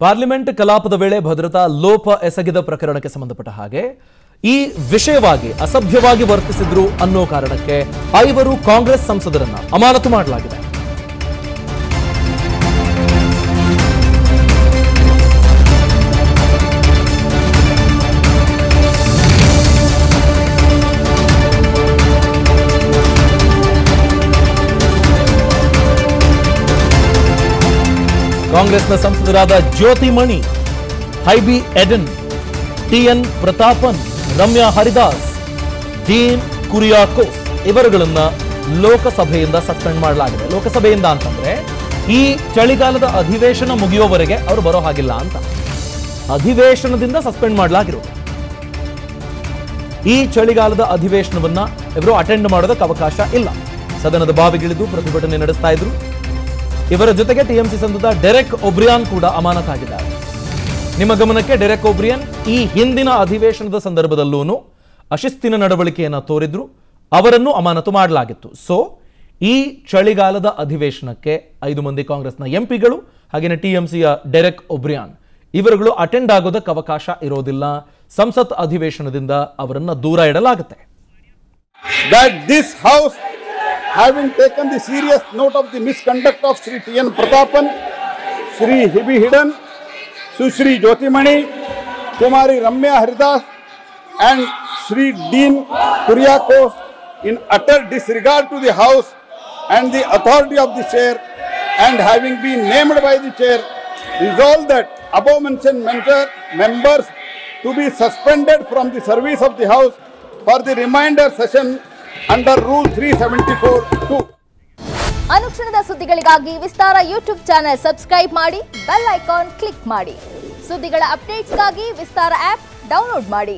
Parliament ಕಲಾಪದ ವೇಳೆ ಭದ್ರತಾ ಲೋಪ ಎಸಗಿದ ಪ್ರಕರಣಕ್ಕೆ ಸಂಬಂಧಪಟ್ಟ ಹಾಗೆ ಈ ವಿಷಯವಾಗಿ ಅಸಭ್ಯವಾಗಿ ವರ್ತಿಸಿದ್ರು ಅನ್ನೋ ಕಾರಣಕ್ಕೆ 5 ಕಾಂಗ್ರೆಸ್ ಸಂಸದರನ್ನ ಅಮಾನತು ಮಾಡಲಾಗಿದೆ. ಕಾಂಗ್ರೆಸ್ನ ಸಂಸದರಾದ ಜ್ಯೋತಿಮಣಿ, ಹೈಬಿ ಎಡನ್, ಟಿಎನ್ ಪ್ರತಾಪನ್, ರಮ್ಯಾ ಹರಿದಾಸ್, ಡೀನ್ ಕುರಿಯಾಕೋಸ್ ಇವರುಗಳನ್ನ ಲೋಕಸಭೆಯಿಂದ ಸಸ್ಪೆಂಡ್ ಮಾಡಲಾಗಿದೆ. ಲೋಕಸಭೆಯಿಂದ ಅಂತಂದ್ರೆ ಈ ಚಳಿಗಾಲದ ಅಧಿವೇಶನ ಮುಗಿಯುವವರೆಗೆ ಅವರು ಬರೋ ಹಾಗಿಲ್ಲ ಅಂತ ಅಧಿವೇಶನದಿಂದ ಸಸ್ಪೆಂಡ್ ಮಾಡಲಾಗಿರೋದು. ಈ ಚಳಿಗಾಲದ ಅಧಿವೇಶನವನ್ನ ಇವರು ಅಟೆಂಡ್ ಮಾಡೋದಕ್ಕೆ ಅವಕಾಶ ಇಲ್ಲ. ಸದನದ ಬಾವಿಗಿಳಿದು ಪ್ರತಿಭಟನೆ ನಡೆಸ್ತಾ ಇದ್ರು. ಇವರ ಜೊತೆಗೆ ಟಿಎಂಸಿ ಸಂಸದ ಡೆರೆಕ್ ಒಬ್ರಿಯಾನ್ ಕೂಡ ಅಮಾನತಾಗಿದ್ದಾರೆ. ನಿಮ್ಮ ಗಮನಕ್ಕೆ, ಡೆರೆಕ್ ಒಬ್ರಿಯನ್ ಈ ಹಿಂದಿನ ಅಧಿವೇಶನದ ಸಂದರ್ಭದಲ್ಲೂ ಅಶಿಸ್ತಿನ ನಡವಳಿಕೆಯನ್ನು ತೋರಿದ್ರು, ಅವರನ್ನು ಅಮಾನತು ಮಾಡಲಾಗಿತ್ತು. ಸೊ ಈ ಚಳಿಗಾಲದ ಅಧಿವೇಶನಕ್ಕೆ 5 ಮಂದಿ ಕಾಂಗ್ರೆಸ್ನ ಎಂಪಿಗಳು ಹಾಗೆಯೇ ಟಿಎಂಸಿಯ ಡೆರೆಕ್ ಒಬ್ರಿಯಾನ್ ಇವರುಗಳು ಅಟೆಂಡ್ ಆಗೋದಕ್ಕೆ ಅವಕಾಶ ಇರೋದಿಲ್ಲ. ಸಂಸತ್ ಅಧಿವೇಶನದಿಂದ ಅವರನ್ನ ದೂರ ಇಡಲಾಗುತ್ತೆ. Having taken the serious note of the misconduct of Sri T.N. Pratapan, Sri Hibi Hidden, Sushri Jyotimani, Kumari Ramya Haridas and Sri Dean Kuryakos in utter disregard to the House and the authority of the chair, and having been named by the chair, resolved that above mentioned members to be suspended from the service of the House for the remainder session under Rule 374(2). ಅನುಕ್ಷಣದ ಸುದ್ದಿಗಳಿಗಾಗಿ ವಿಸ್ತಾರ YouTube channel subscribe ಮಾಡಿ, bell icon click ಮಾಡಿ. ಸುದ್ದಿಗಳ ಅಪ್ಡೇಟ್ಸ್ಗಾಗಿ ವಿಸ್ತಾರ app download ಮಾಡಿ.